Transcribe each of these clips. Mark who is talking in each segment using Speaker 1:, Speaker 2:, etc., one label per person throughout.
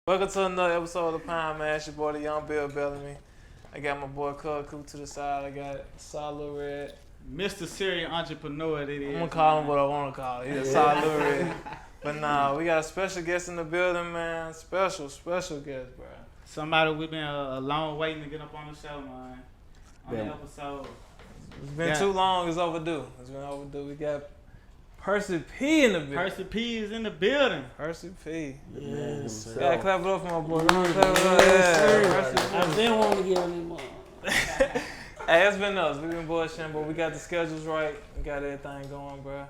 Speaker 1: Welcome to another episode of the Pine Man. It's your boy, the Young Bill Bellamy. I got my boy Cub Coop to the side. I got Solid Red.
Speaker 2: Mr. Serial Entrepreneur, that is.
Speaker 1: I'm gonna call him what I want to call him. He's a Solid Red. But nah, we got a special guest in the building, man. Special guest, bro.
Speaker 2: Somebody we've been a long waiting to get up on the show, man. On the episode.
Speaker 1: It's been too long. It's overdue. We got Percy P in the building.
Speaker 2: Percy P is in the building.
Speaker 1: Percy P.
Speaker 3: Yes.
Speaker 1: Gotta clap it up for my boy.
Speaker 3: I've been wanting to get on him.
Speaker 1: Hey, it's been us. We've been bullshitting, but we got the schedules right. We got everything going, bro.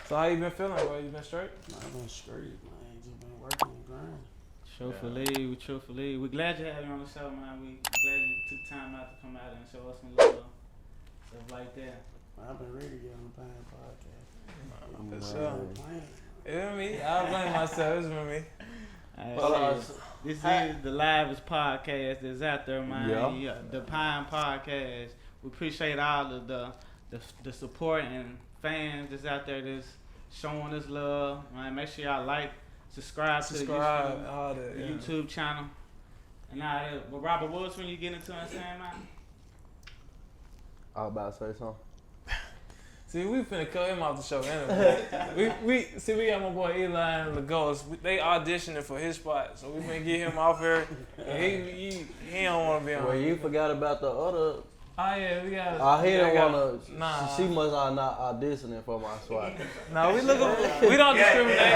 Speaker 1: So how you been feeling, bro? You been straight?
Speaker 3: I've been straight, man. Just been working and grinding.
Speaker 2: Truthfully. We're glad you had me on the show, man. We glad you took time out to come out and show us some love. Stuff like that.
Speaker 3: I've been ready to get on the Pine Podcast.
Speaker 1: For sure. It was me. I blame myself. It was me.
Speaker 2: This is the livest podcast that's out there, man. Yeah, the Pine Podcast. We appreciate all of the support and fans that's out there that's showing us love. Man, make sure y'all like, subscribe to the YouTube channel. And all that. But Robert, what was when you get into it, saying, man?
Speaker 4: I was about to say something.
Speaker 1: See, we finna cut him off the show anyway. we got my boy Eli and Lagos. They auditioning for his spot, so we finna get him off here. He don't wanna be on.
Speaker 4: Well, you forgot about the other.
Speaker 1: Oh yeah, we got.
Speaker 4: I hear wanna.
Speaker 1: Nah.
Speaker 4: She must not auditioning for my spot.
Speaker 1: No, we don't discriminate.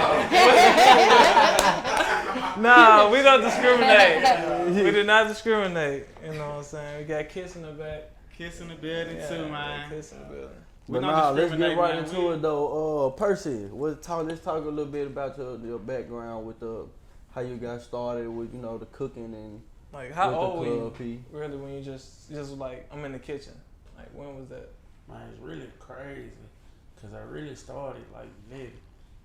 Speaker 1: Nah, we don't discriminate. We do not discriminate. You know what I'm saying? We got Kiss in the back.
Speaker 2: Kiss in the building too, man.
Speaker 1: Kiss in the building.
Speaker 4: But nah, let's get right into it though. Percy, let's talk a little bit about your background with how you got started with the cooking and
Speaker 1: like how old were you really when you just like I'm in the kitchen? Like when was that?
Speaker 3: Man, it's really crazy because I really started like 11.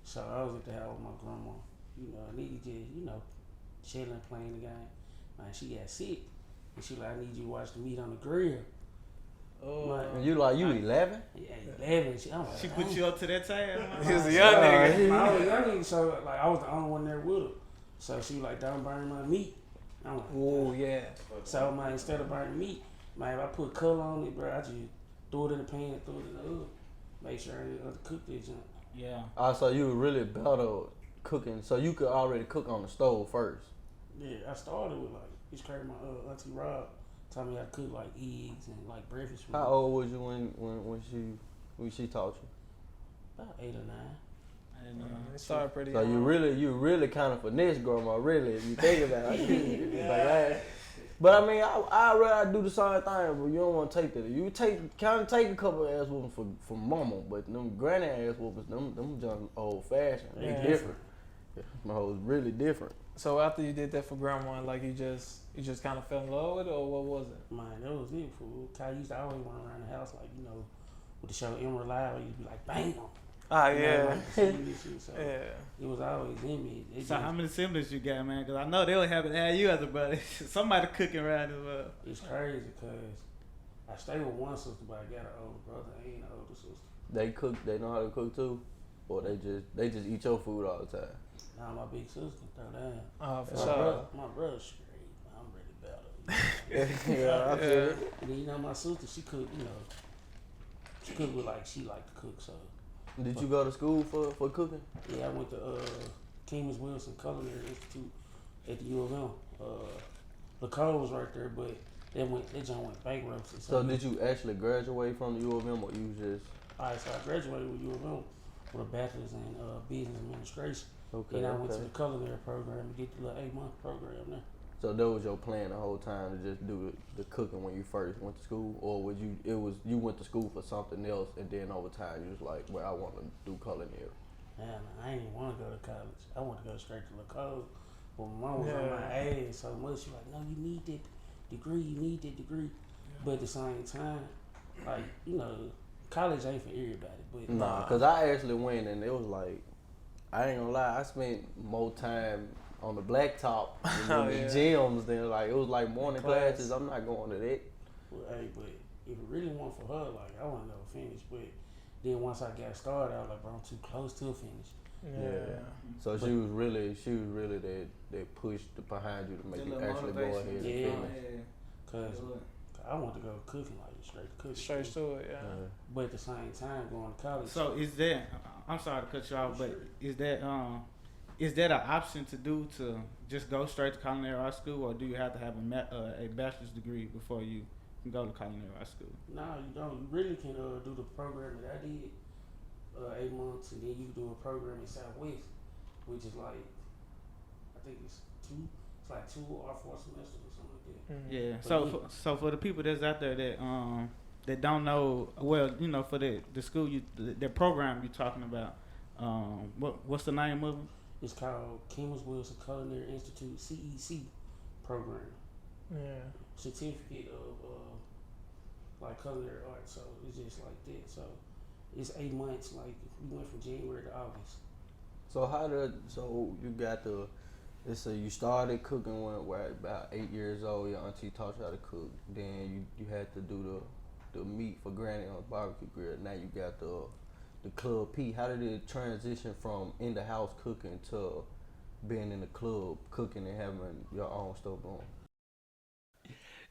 Speaker 3: So I was at the house with my grandma. I needed just chilling, playing the game. Man, she got sick and she like, I need you to watch the meat on the grill.
Speaker 4: Oh, and you 11?
Speaker 3: Yeah, 11.
Speaker 2: She put you up to that task?
Speaker 1: He was a young nigga.
Speaker 3: I was a young nigga, so like I was the only one there with her. So she was like, don't burn my meat. I'm like,
Speaker 1: oh yeah.
Speaker 3: So man, instead of burning meat, man, if I put color on it, bro, I just throw it in the pan, throw it in the oven. Make sure I didn't cook this junk.
Speaker 2: Yeah.
Speaker 4: So you were really better cooking, so you could already cook on the stove first.
Speaker 3: Yeah, I started with it's crazy. My auntie Rob taught me how to cook like eggs and like breakfast food.
Speaker 4: How old was you when she taught you?
Speaker 3: About 8 or 9.
Speaker 1: I didn't know. It started pretty.
Speaker 4: So you really kind of finesse grandma, really, if you think about it. But I mean, I rather do the same thing, but you don't want to take that. You take a couple of ass whoopings for mama, but them granny ass whoopings, them junk old fashioned. They different. My hoes really different.
Speaker 1: So after you did that for grandma, like you just kind of fell in love with it, or what was it?
Speaker 3: Man, that was it. I used to always run around the house with the show Emerald Live, I used to be like, bang.
Speaker 1: Ah, yeah.
Speaker 3: So
Speaker 1: yeah.
Speaker 3: It was always in me.
Speaker 2: So how many siblings you got, man? Because I know they would have to have you as a brother. Somebody cooking around as well.
Speaker 3: It's crazy because I stay with one sister, but I got an older brother. I ain't an older sister.
Speaker 4: They cook. They know how to cook too, or they just eat your food all the time.
Speaker 3: Nah, my big sister throw down.
Speaker 1: Oh, for sure.
Speaker 3: My brother's straight. I'm ready better.
Speaker 4: Yeah, I feel it.
Speaker 3: And then my sister, she cook. She cook with she like to cook. So.
Speaker 4: Did you go to school for cooking?
Speaker 3: Yeah, I went to King's Wilson Culinary Institute at the U of M. The code was right there, but that joint went bankruptcy.
Speaker 4: So did you actually graduate from the U of M, or you just?
Speaker 3: Alright, so I graduated with U of M with a bachelor's in business administration.
Speaker 4: Okay.
Speaker 3: And I went to the culinary program to get the little 8-month program there.
Speaker 4: So that was your plan the whole time, to just do the cooking when you first went to school, or you went to school for something else and then over time you was like, well, I want to do culinary.
Speaker 3: Man, I didn't even want to go to college. I wanted to go straight to the code. But my mom was on my ass so much. She was like, no, you need that degree. Yeah. But at the same time, college ain't for everybody. But
Speaker 4: nah, because I actually went and it was like, I ain't gonna lie, I spent more time on the blacktop and the gyms than it was like morning classes. I'm not going to that.
Speaker 3: Well, hey, but if it really wasn't for her, I want to never finish. But then once I got started, I was like, bro, I'm too close to a finish.
Speaker 1: Yeah.
Speaker 4: So she was really that pushed behind you to make you actually go ahead and finish.
Speaker 3: Cause I want to go cooking, like straight cooking.
Speaker 1: Straight to it, yeah.
Speaker 3: But at the same time, going to college.
Speaker 2: So is that? I'm sorry to cut you off, but is that an option to do to just go straight to culinary art school, or do you have to have a bachelor's degree before you can go to culinary art school?
Speaker 3: No, you don't. You really can do the program that I did, 8 months, and then you can do a program in Southwest, which is like, I think it's 2 or 4 semesters or something like that.
Speaker 1: Mm-hmm.
Speaker 2: Yeah. So for the people that's out there that don't know, well, you know, for the school the program you're talking about, what's the name of it?
Speaker 3: It's called Kemmons Wilson Culinary Institute CEC program.
Speaker 1: Yeah.
Speaker 3: Certificate of like culinary art. So it's just like that. So it's 8 months. Like we went from January to August.
Speaker 4: So you got you started cooking when about 8 years old. Your auntie taught you how to cook. Then you had to do the meat for granny on the barbecue grill. Now you got the Club P. How did it transition from in the house cooking to being in the club cooking and having your own stuff going?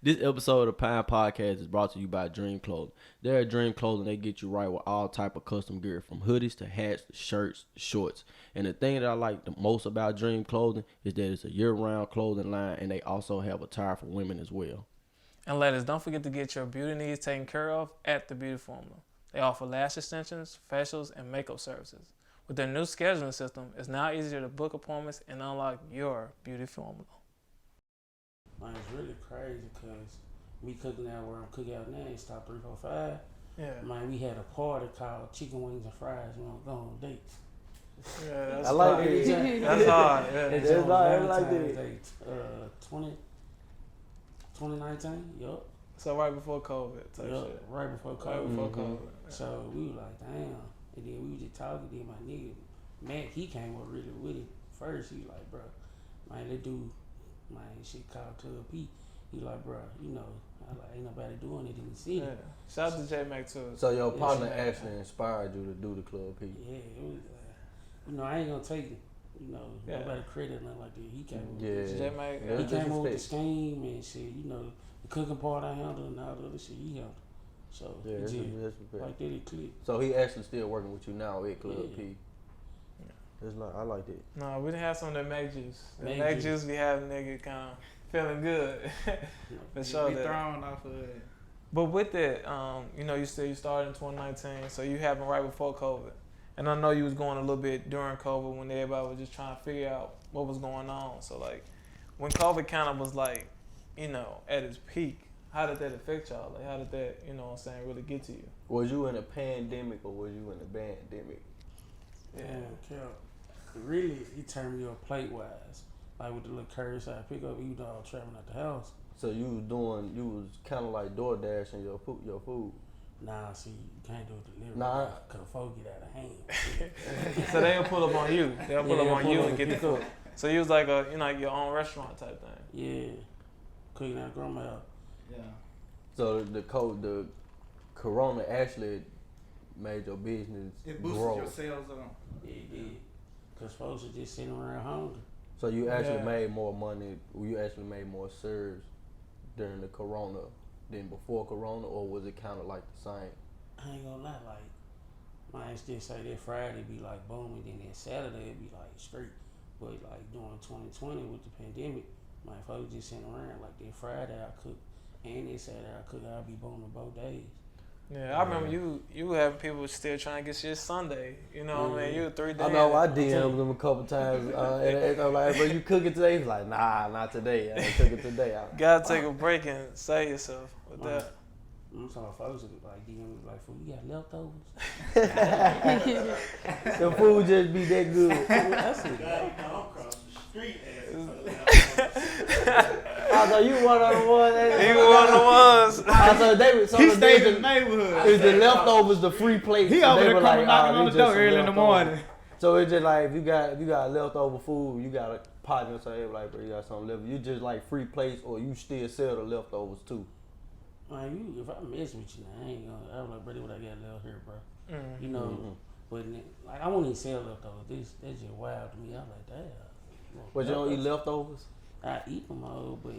Speaker 4: This episode of the Pine Podcast is brought to you by Dream Clothing. They're at Dream Clothing. They get you right with all type of custom gear, from hoodies to hats, to shirts, shorts. And the thing that I like the most about Dream Clothing is that it's a year-round clothing line, and they also have attire for women as well.
Speaker 1: And ladies, don't forget to get your beauty needs taken care of at The Beauty Formula. They offer lash extensions, facials, and makeup services. With their new scheduling system, it's now easier to book appointments and unlock your beauty formula.
Speaker 3: Man, it's really crazy because me cooking out where I'm cooking out now, it's top 345.
Speaker 1: Yeah.
Speaker 3: Man, we had a party called Chicken Wings and Fries when I'm going on dates.
Speaker 1: Yeah, that's
Speaker 4: I like
Speaker 1: hard.
Speaker 4: it.
Speaker 1: That's hard. Yeah.
Speaker 3: It's on Valentine's Day, 2019. Yup.
Speaker 1: So right before COVID type shit.
Speaker 3: Right before COVID.
Speaker 1: Right before COVID.
Speaker 3: So we were like, damn. And then we was just talking. Then my nigga, Matt, he came up really with it first. He like, bro, man, they do, man, shit called Club P. He like, bro, you know, I like, ain't nobody doing it in the city.
Speaker 1: Yeah. Shout out to J Mac too.
Speaker 4: So your partner actually inspired you to do the Club P.
Speaker 3: Yeah, it was, you know, I ain't gonna take it. You know, nobody credit nothing like that. He came up with
Speaker 1: J Mac.
Speaker 3: he came up with the scheme and shit, you know, the cooking part I handled and all the other shit he handled. So
Speaker 4: yeah,
Speaker 3: that's
Speaker 4: like
Speaker 3: that it clicked.
Speaker 4: So he actually still working with you now at Club P.
Speaker 1: Yeah.
Speaker 4: It's like, I like that.
Speaker 1: No, we didn't have some of that Mac juice. The Mac juice we have nigga kind of feeling good. For sure.
Speaker 2: Be thrown off of it.
Speaker 1: But with that, you know, you started in 2019, so you happened right before COVID. And I know you was going a little bit during COVID when everybody was just trying to figure out what was going on. So like, when COVID kind of was like, you know, at its peak, how did that affect y'all? Like, how did that, you know what I'm saying, really get to you?
Speaker 4: Was you in a pandemic or was you in a bandemic?
Speaker 3: Yeah, Cal. Really, he turned me up plate wise. Like with the little curbside pickup, even though I was traveling out the house.
Speaker 4: So you was kind of like DoorDashing your food.
Speaker 3: Nah, see, you can't do it delivery.
Speaker 4: Nah.
Speaker 3: Cause folks get out of hand.
Speaker 1: So they'll pull up on you. They'll pull up on you and get the food.
Speaker 3: up.
Speaker 1: So you was like your own restaurant type thing.
Speaker 3: Yeah, cooking out grandma house.
Speaker 2: Yeah.
Speaker 4: So the Corona actually made your business
Speaker 2: It boosted
Speaker 4: grow.
Speaker 2: your sales up.
Speaker 3: Yeah, it did. Cause folks are just sitting around hungry.
Speaker 4: So you actually made more money. You actually made more serves during the Corona than before Corona, or was it kind of like the same?
Speaker 3: I ain't gonna lie, like, mine still say that Friday be like booming, then that Saturday it be like straight. But like during 2020 with the pandemic, my folks just sitting around. Like that Friday I cook, and that Saturday I cook. I'll be booming both days.
Speaker 1: Yeah, I remember you having people still trying to get shit Sunday. You know what I mean? You were 3 days.
Speaker 4: I know I DM'd them a couple times, and I'm like, "Bro, you cooking today?" He's like, "Nah, not today. I ain't cooking today."
Speaker 1: Gotta take a break and save yourself with that.
Speaker 3: I'm talking folks like DM like, "Fool, you got leftovers?"
Speaker 4: The food just be that good.
Speaker 3: That's it.
Speaker 5: Across the street.
Speaker 4: I thought you one of the ones.
Speaker 1: You were one of the ones.
Speaker 4: I thought they was.
Speaker 2: He stayed in the neighborhood.
Speaker 4: Is the leftovers the free plates?
Speaker 2: He
Speaker 4: So
Speaker 2: over
Speaker 4: they
Speaker 2: there
Speaker 4: were
Speaker 2: coming knocking
Speaker 4: "Oh,
Speaker 2: on the
Speaker 4: these
Speaker 2: door
Speaker 4: just some
Speaker 2: early in the
Speaker 4: leftovers."
Speaker 2: morning.
Speaker 4: So it's just like if you got leftover food, you got a partner say like, "Bro, you got something left." You just like free plates, or you still sell the leftovers too.
Speaker 3: Man, if I mess with you, I ain't gonna. I'm like, brother, what I got left here, bro?
Speaker 1: Mm.
Speaker 3: You know, But like I won't even sell leftovers. That's just wild to me. I'm like, damn.
Speaker 4: But you don't eat leftovers?
Speaker 3: I eat them all, but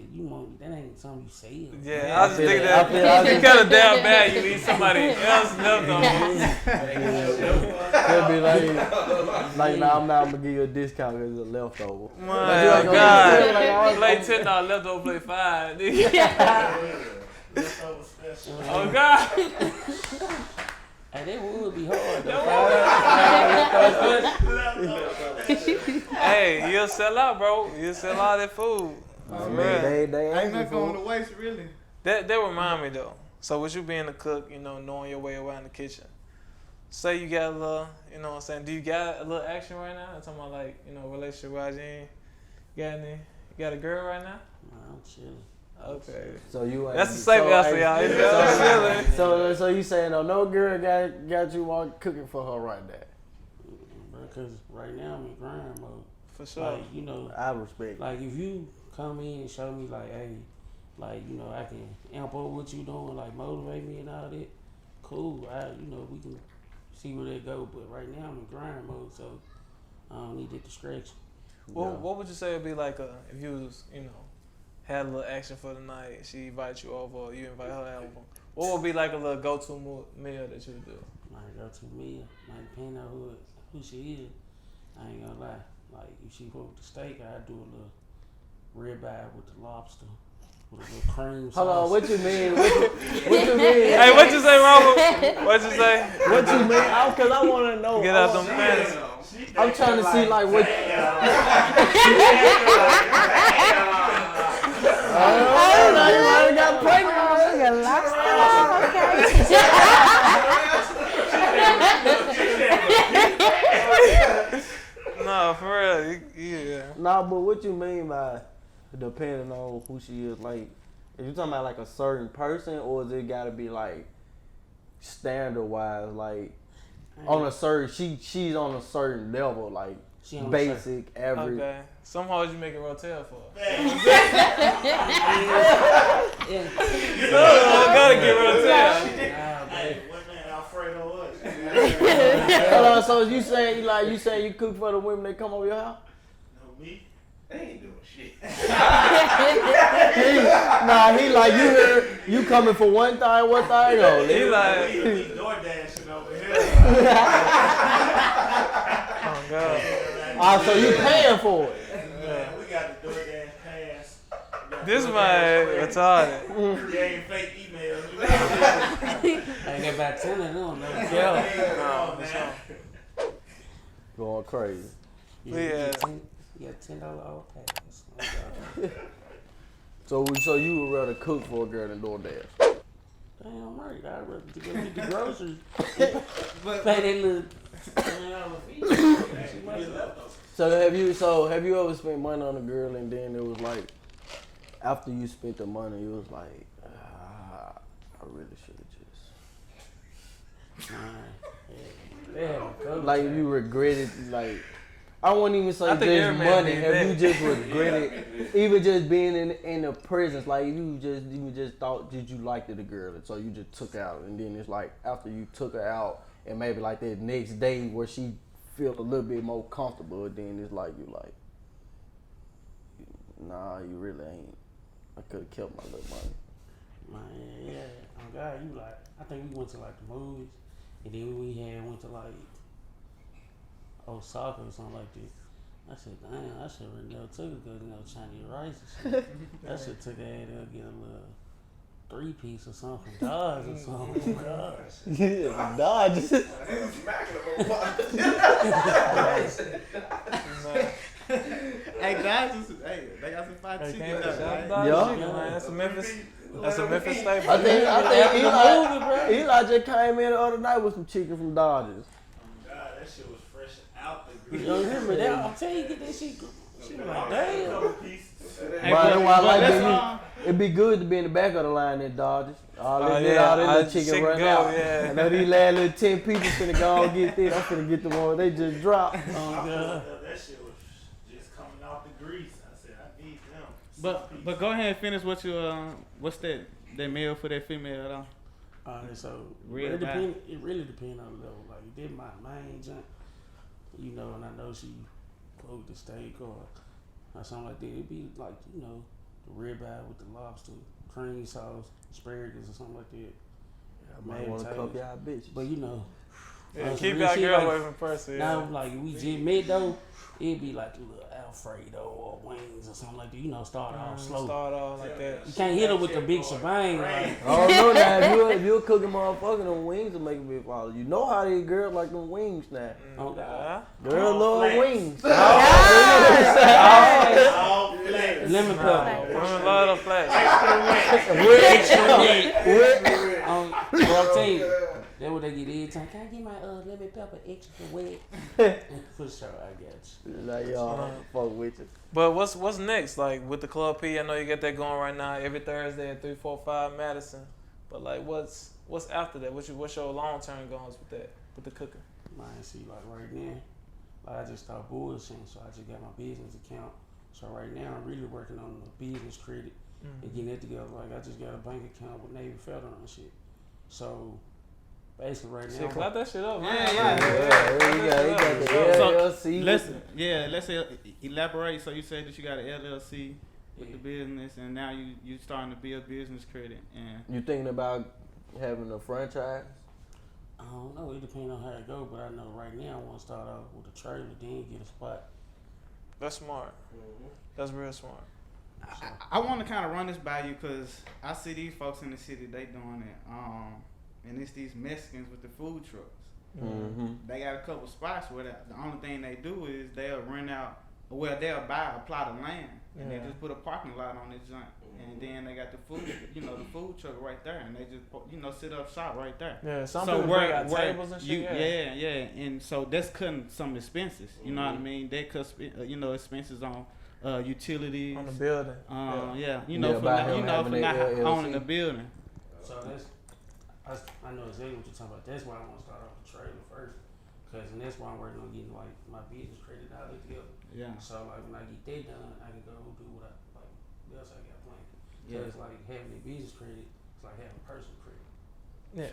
Speaker 3: that ain't something you sell.
Speaker 1: Yeah, I just think that you kind of damn bad. You eat somebody else leftovers.
Speaker 4: They'll be like, nah, I'm not gonna give you a discount because it's a leftover.
Speaker 1: My God, play $10 leftover, play $5. Oh God.
Speaker 3: Hey, that would be hard.
Speaker 1: Hey, you'll sell out, bro. You'll sell out that food.
Speaker 4: They
Speaker 2: Ain't nothing going to waste, really.
Speaker 1: That remind me though. So with you being a cook, knowing your way around the kitchen. Say you got a little, you know what I'm saying? Do you got a little action right now? I'm talking about like, relationship wise, you got a girl right now?
Speaker 3: Nah, I'm chilling.
Speaker 1: Okay.
Speaker 4: So you ain't.
Speaker 1: That's the safe answer, y'all.
Speaker 4: So you saying no girl got you all cooking for her right now?
Speaker 3: Because right now I'm in grind mode.
Speaker 1: For sure.
Speaker 3: Like,
Speaker 4: I respect.
Speaker 3: Like if you come in and show me like, hey, like I can amp up what you doing, like motivate me and all that. Cool. We can see where that go. But right now I'm in grind mode, so I don't need that distraction.
Speaker 1: What would you say would be like if you was had a little action for the night, she invites you over, or you invite her over? What would be like a little go-to meal that you would do?
Speaker 3: My go-to meal, like depending on who she is. I ain't gonna lie. Like if she cook the steak, I'd do a little ribeye with the lobster, with a little cream sauce.
Speaker 4: Hold on, what you mean? What you mean?
Speaker 1: Hey, what you say, Robert? What you say?
Speaker 4: What you mean? Because I want to know.
Speaker 1: Get out them pants.
Speaker 4: I'm trying to see like what. I don't know. You might have got pregnant.
Speaker 6: You got lobster? Okay.
Speaker 1: No, for real. Yeah.
Speaker 4: Nah, but what you mean by depending on who she is? Like, are you talking about like a certain person, or is it got to be like standard wise, like on a certain she's on a certain level, like basic, average?
Speaker 1: Okay. Some hoes you make a rotel for.
Speaker 3: Yeah.
Speaker 1: No, I gotta get rotel.
Speaker 5: Hey, what man Alfredo was?
Speaker 4: Hold on, so you saying you cook for the women that come over your house?
Speaker 5: No, me? They ain't doing shit.
Speaker 4: He like you coming for one thing only.
Speaker 1: He like
Speaker 5: We door dashing over here.
Speaker 1: oh God.
Speaker 4: So you paying for it?
Speaker 5: Man, we got the DoorDash pass.
Speaker 1: This man retarded.
Speaker 5: Creating fake emails.
Speaker 3: I ain't got about 10 of them.
Speaker 4: Going crazy.
Speaker 1: Yeah.
Speaker 3: You got $10 off pass.
Speaker 4: So you would rather cook for a girl than DoorDash?
Speaker 3: Damn right. I'd rather go get the groceries. Pay that little $10 fee.
Speaker 4: So have you ever spent money on a girl and then it was like after you spent the money it was like I really should have just like you regretted, like I wouldn't even say just money. Have you just regretted even just being in the presence? Like you just thought that you liked the girl and so you just took her out and then it's like after you took her out and maybe like that next day where she feel a little bit more comfortable, then it's like you like, nah, you really ain't. I could have kept my little money.
Speaker 3: Man, yeah. Oh God, you like. I think we went to like the movies, and then we went to like Osaka or something like that. I said, damn, I should have never took it because Chinese rice and shit. I should took her and get a little 3-piece or something from Dodge or something.
Speaker 4: Yeah, Dodge.
Speaker 2: Hey, Dodge they got some fine chicken though.
Speaker 1: That's a Memphis staple.
Speaker 4: I think Eli just came in the other night with some chicken from Dodgers.
Speaker 5: God, that shit was fresh out the
Speaker 3: You
Speaker 5: grill.
Speaker 3: don't remember that? I'm telling you, get that shit. She was like, damn.
Speaker 4: It'd be good to be in the back of the line at Dodgers. All that little chicken run
Speaker 1: go,
Speaker 4: out.
Speaker 1: yeah.
Speaker 4: I know these last little 10 people finna go and get this. I'm finna get the one they just dropped.
Speaker 5: That shit was just coming out the grease. I said, I need them.
Speaker 2: But go ahead and finish what you what's that meal for that female though?
Speaker 3: So
Speaker 2: Real
Speaker 3: it really depends on the level. Like if this my main junk, you know, and I know she cooked the steak or something like that. It'd be like, you know, the ribeye with the lobster, cream sauce, asparagus or something like that.
Speaker 4: I might want to cup y'all bitches.
Speaker 3: But you know,
Speaker 1: Yeah, keep that girl
Speaker 3: like,
Speaker 1: away from Percy.
Speaker 3: now, like if we just met though, it'd be like a little Alfredo or wings or something like that. You know, start off slow.
Speaker 1: Start off like that.
Speaker 3: You can't hit her with the big shebang. Like,
Speaker 4: Oh no, now if you a cooking motherfucker, them wings will make a big follow. You know how these girls like them wings now.
Speaker 3: oh God.
Speaker 4: Girls love wings.
Speaker 3: Lemon pepper.
Speaker 1: Women love the flash.
Speaker 3: Extra wet. Bro, I'll tell you. That's what they get every time. Can I get my lemon pepper extra wet? For sure, I got you.
Speaker 4: Like y'all fuck with you.
Speaker 1: But what's next? Like with the Club P, I know you got that going right now every Thursday at 345 Madison. But like what's after that? What's your long term goals with that? With the cooking?
Speaker 3: Man, see, like right now, like I just started bullshitting, so I just got my business account. So right now, I'm really working on the business credit and getting that together. Like I just got a bank account with Navy Federal and shit. So basically, right now,
Speaker 1: Shit, clap that shit up, man.
Speaker 4: You got the LLC.
Speaker 2: Let's elaborate. So you said that you got an LLC with the business, and now you starting to build business credit. And
Speaker 4: You thinking about having a franchise?
Speaker 3: I don't know. It depends on how it go, but I know right now I want to start off with a trailer, then get a spot.
Speaker 1: That's smart. That's real smart.
Speaker 2: I want to kind of run this by you because I see these folks in the city, they doing it. And it's these Mexicans with the food trucks.
Speaker 4: Mm-hmm.
Speaker 2: They got a couple spots where the only thing they do is they'll rent out, well, they'll buy a plot of land and they just put a parking lot on this joint. And then they got the food, the food truck right there, and they just, sit up shop right there.
Speaker 1: Yeah, some people bring out tables and shit.
Speaker 2: Yeah, and so that's cutting some expenses. You know what I mean? They cut, expenses on utilities,
Speaker 1: On the building.
Speaker 2: for not owning the building.
Speaker 3: So I know exactly what you're talking about. That's why I want to start off the trailer first, and that's why I'm working on getting like my business credit out of together.
Speaker 2: Yeah.
Speaker 3: So like when I get that done, I can go do what else I got planned.
Speaker 2: Yeah.
Speaker 3: Cause like having a business credit, it's like having personal credit.
Speaker 1: Yeah.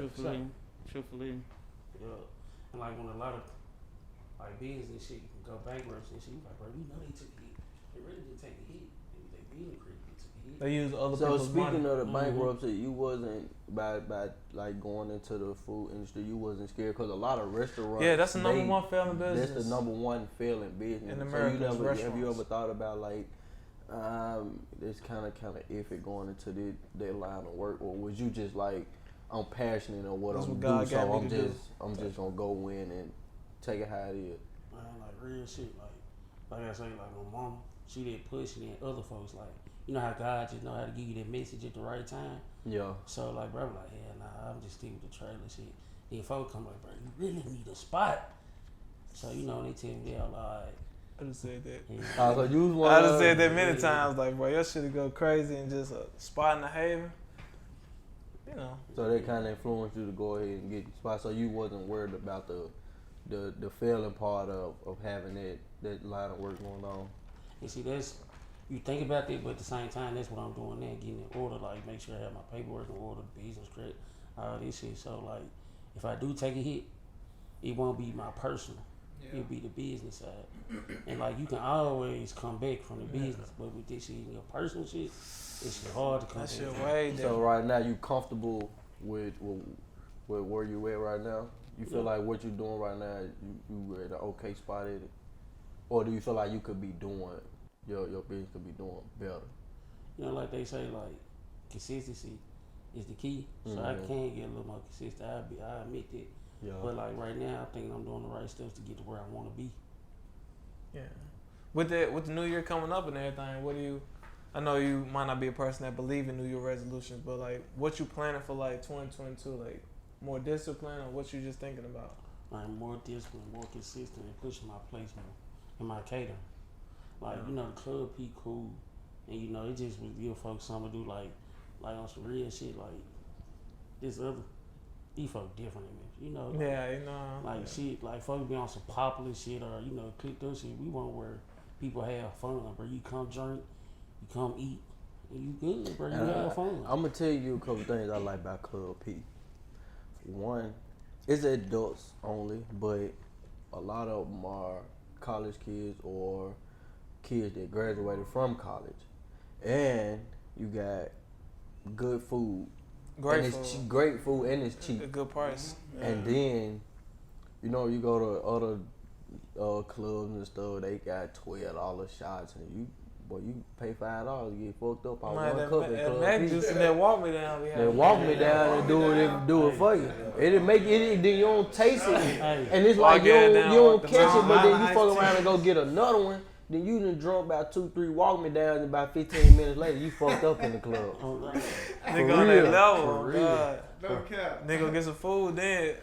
Speaker 2: Truthfully.
Speaker 3: Yeah. And like when a lot of like business and shit can go bankrupt and shit, you like, bro, we know they took a hit. They really didn't take a hit. They business credit, they took a hit.
Speaker 1: They use other
Speaker 4: So
Speaker 1: people's
Speaker 4: speaking
Speaker 1: money.
Speaker 4: of the bankruptcy, you wasn't by like going into the food industry. You wasn't scared because a lot of restaurants.
Speaker 1: Yeah, that's the number one failing business.
Speaker 4: That's the number one failing business
Speaker 1: in America.
Speaker 4: Have you ever thought about like, it's kind of iffy going into that line of work, or was you just like, I'm passionate on what I'm doing, so I'm just gonna go in and take it how it is.
Speaker 3: Man, like real shit, like I say, like my mama, she did push, and then other folks like, you know how God just know how to give you that message at the right time.
Speaker 4: Yeah.
Speaker 3: So like, bro, like, hell nah, I'm just sticking with the trailer shit. Then folks come like, bro, you really need a spot. So they tell me they all right.
Speaker 1: I just said that.
Speaker 3: Yeah.
Speaker 4: So you was
Speaker 1: I just said that many times. Like, bro, your shit go crazy and just a spot in the haven.
Speaker 4: So they kind of influenced you to go ahead and get the spot. So you wasn't worried about the failing part of having that line of work going on.
Speaker 3: You see, you think about that, but at the same time, that's what I'm doing now, getting in order, like make sure I have my paperwork in order, business credit, all this shit. So like, if I do take a hit, it won't be my personal. It'll be the business side. And like, you can always come back from the business, but with this shit, your personal shit, it's hard to come
Speaker 1: That
Speaker 3: back.
Speaker 1: shit way different.
Speaker 4: So right now, you comfortable with where you at right now? You feel like what you're doing right now, you at an okay spot in it? Or do you feel like you could be doing, your business could be doing better?
Speaker 3: You know, like they say, like, consistency is the key. So I can get a little more consistent. I admit that.
Speaker 4: Yeah.
Speaker 3: But like right now, I think I'm doing the right steps to get to where I want to be.
Speaker 1: Yeah. With the new year coming up and everything, I know you might not be a person that believe in New Year resolutions, but like, what you planning for like 2022? Like, more discipline, or what you just thinking about?
Speaker 3: Like more discipline, more consistent, and pushing my placement in my catering. Like, the Club P cool, and it just would give folks something to do, like on some real shit, like these folks different than me, like shit, like folks be on some popular shit, or click those shit. We want where people have fun, bro. You come drink, you come eat, and you good, bro. You have fun.
Speaker 4: I'm gonna tell you a couple things I like about Club P. one, it's adults only, but a lot of them are college kids or kids that graduated from college, and you got good food.
Speaker 1: Great
Speaker 4: and
Speaker 1: food.
Speaker 4: it's great food and it's
Speaker 1: A
Speaker 4: cheap.
Speaker 1: good price.
Speaker 4: And then, you go to other clubs and stuff. They got $12 shots, and you pay $5 to get fucked up on
Speaker 1: Man,
Speaker 4: one cup at
Speaker 1: that
Speaker 4: Club
Speaker 1: Mac
Speaker 4: P.
Speaker 1: juice and that walk me down.
Speaker 4: They walk me down and do it for you. It'll make it. Then you don't taste it, and it's like you don't catch it. But then you fuck around and go get another one. Then you done drunk about 2-3 walk me down, and about 15 minutes later you fucked up in the club.
Speaker 1: Nigga on that level.
Speaker 3: For real.
Speaker 1: God.
Speaker 2: No cap.
Speaker 1: Nigga get some food then.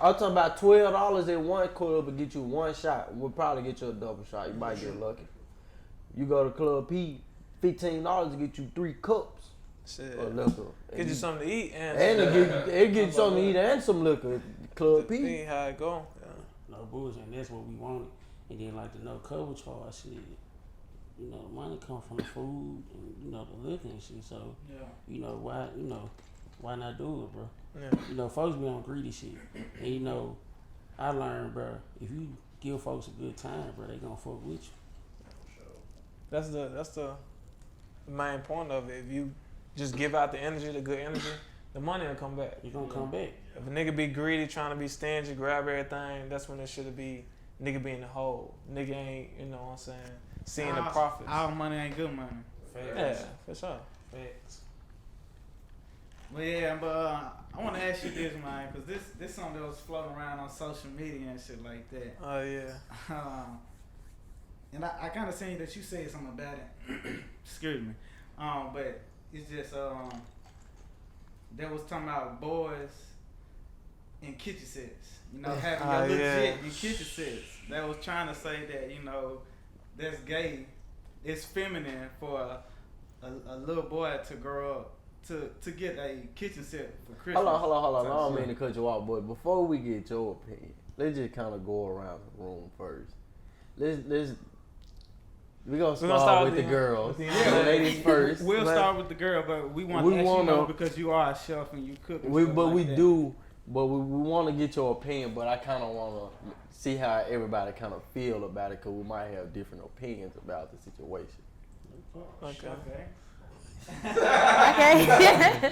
Speaker 4: I'm talking about $12 at one club to get you one shot. We'll probably get you a double shot. You might get lucky. You go to Club P, $15 to get you 3 cups
Speaker 1: Shit.
Speaker 4: of liquor.
Speaker 1: Get you something to eat and
Speaker 4: it get you something to eat and some liquor. Club P.
Speaker 1: See how it go.
Speaker 3: No bullshit, and that's what we wanted. And then like the no cover charge shit. The money come from the food and the liquor and shit. So why not do it, bro?
Speaker 1: Yeah.
Speaker 3: Folks be on greedy shit. And I learned, bro, if you give folks a good time, bro, they gonna fuck with you.
Speaker 1: That's the main point of it. If you just give out the energy, the good energy, the money will come back.
Speaker 3: It's gonna come back.
Speaker 1: If a nigga be greedy, trying to be stingy, grab everything, that's when it should be nigga be in the hole. Nigga ain't, what I'm saying, seeing the profits.
Speaker 2: All money ain't good money.
Speaker 1: Yeah, for sure.
Speaker 3: Facts.
Speaker 2: But yeah, I want to ask you this, man, because this something that was floating around on social media and shit like that.
Speaker 1: Oh yeah.
Speaker 2: And I kind of seen that you said something about it. Excuse me. But it's just that was talking about boys in kitchen sets. Having your legit in kitchen sets. That was trying to say that that's gay. It's feminine for a little boy to grow up to get a kitchen set for Christmas.
Speaker 4: Hold on. I don't mean to cut you off, but before we get your opinion, let's just kind of go around the room first. We're gonna start with the girls. The ladies first.
Speaker 2: We'll start with the girl, but we want to ask you know because you are a chef and you cook. And we
Speaker 4: want to get your opinion, but I kind of want to see how everybody kind of feel about it because we might have different opinions about the situation.
Speaker 1: Okay.
Speaker 7: Okay.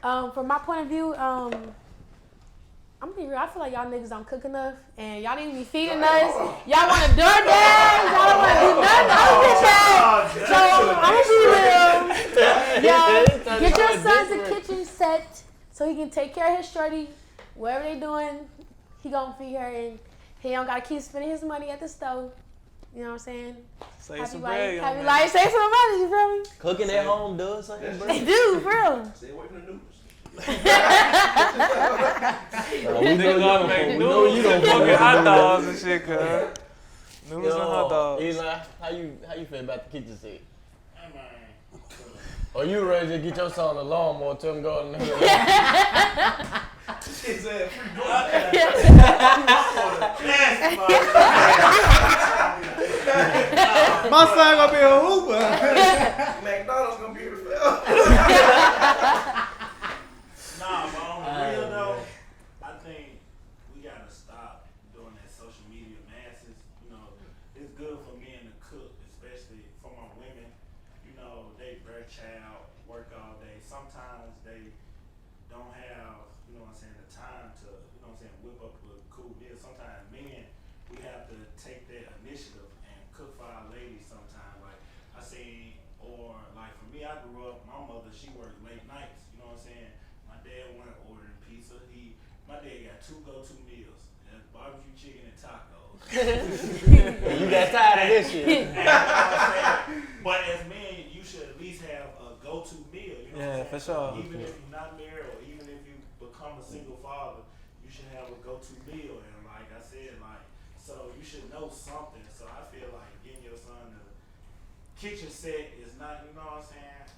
Speaker 7: From my point of view, I'm gonna be real. I feel like y'all niggas don't cook enough, and y'all need to be feeding us. Y'all want to DoorDash. Y'all don't want to do nothing other than that. So I'm gonna be real. Yo, get your sons a kitchen set so he can take care of his shorty. Whatever they doing, he gonna feed her, and he don't gotta keep spending his money at the stove. You know what I'm saying?
Speaker 1: Save some bread,
Speaker 7: happy life, save some money. You feel me?
Speaker 4: Cooking at home does something, bro.
Speaker 7: They do, for real.
Speaker 6: Stay away from the noodles.
Speaker 1: Niggas gotta make noodles
Speaker 4: you don't
Speaker 1: and fucking hot dogs and shit, cuz. Noodles and hot dogs.
Speaker 4: Eli, how you feel about the kitchen set? Or you ready to get your son a lawnmower, tell him go in the hood?
Speaker 6: Shit said free
Speaker 2: my son gonna be a hooper.
Speaker 6: McDonald's gonna be able to
Speaker 5: Nah, but on the real though, I think we gotta stop doing that social media masses. It's good for men to cook, especially for my women. They bear child, work all day. Sometimes they don't have, the time to, whip up a cool meal. Sometimes men, we have to take that initiative and cook for our ladies sometimes. Like I seen, or like for me, I grew up, my mother, she worked late nights, My dad went ordering pizza. My dad got 2 go-to meals. Barbecue chicken and tacos.
Speaker 4: You got tired of this shit.
Speaker 5: But as men, you should at least have a go-to meal.
Speaker 1: For sure.
Speaker 5: Even if you're not married or even if you become a single father, you should have a go-to meal. And like I said, so you should know something. So I feel like getting your son a kitchen set is not,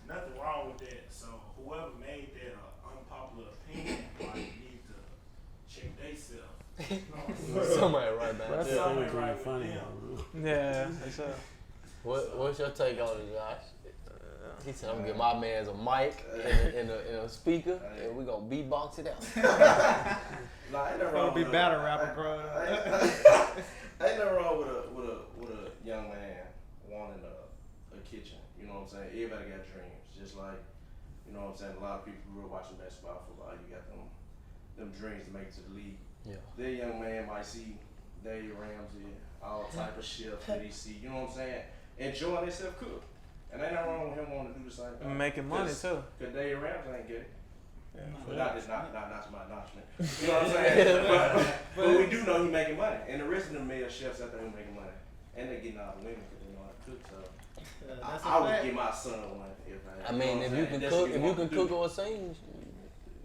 Speaker 5: nothing wrong with that. So whoever made that unpopular opinion, needs to check theyself.
Speaker 4: Somebody right back
Speaker 3: That's
Speaker 4: there.
Speaker 5: something
Speaker 3: pretty
Speaker 5: right with
Speaker 3: funny,
Speaker 5: them.
Speaker 3: bro.
Speaker 1: Yeah, for sure.
Speaker 4: What's your take on it, Josh? He said, I'm gonna get my man's a mic and a speaker, and we gonna beatbox it out.
Speaker 6: Nah, ain't nothing
Speaker 2: Gonna
Speaker 6: wrong
Speaker 2: be
Speaker 6: with
Speaker 2: battle rapper growing up.
Speaker 6: Ain't nothing wrong with a young man wanting a kitchen. You know what I'm saying? Everybody got dreams. Just like, you know what I'm saying, a lot of people grew up watching basketball, football, you got them dreams to make it to the league.
Speaker 4: Yeah.
Speaker 6: Their young man might see Dave Ramsey, all type of chefs that he see, you know what I'm saying, enjoying themselves cook. And ain't nothing wrong with him wanting to do the same thing.
Speaker 1: Making money too.
Speaker 6: Cause Dave Ramsey ain't get it.
Speaker 1: Yeah.
Speaker 6: But not to my announcement. You know what I'm saying? but we do know he making money. And the rest of them male chefs out there who making money. And they getting all the women because they know how to cook. So I would give my son one if I
Speaker 4: mean, if you can cook or sing,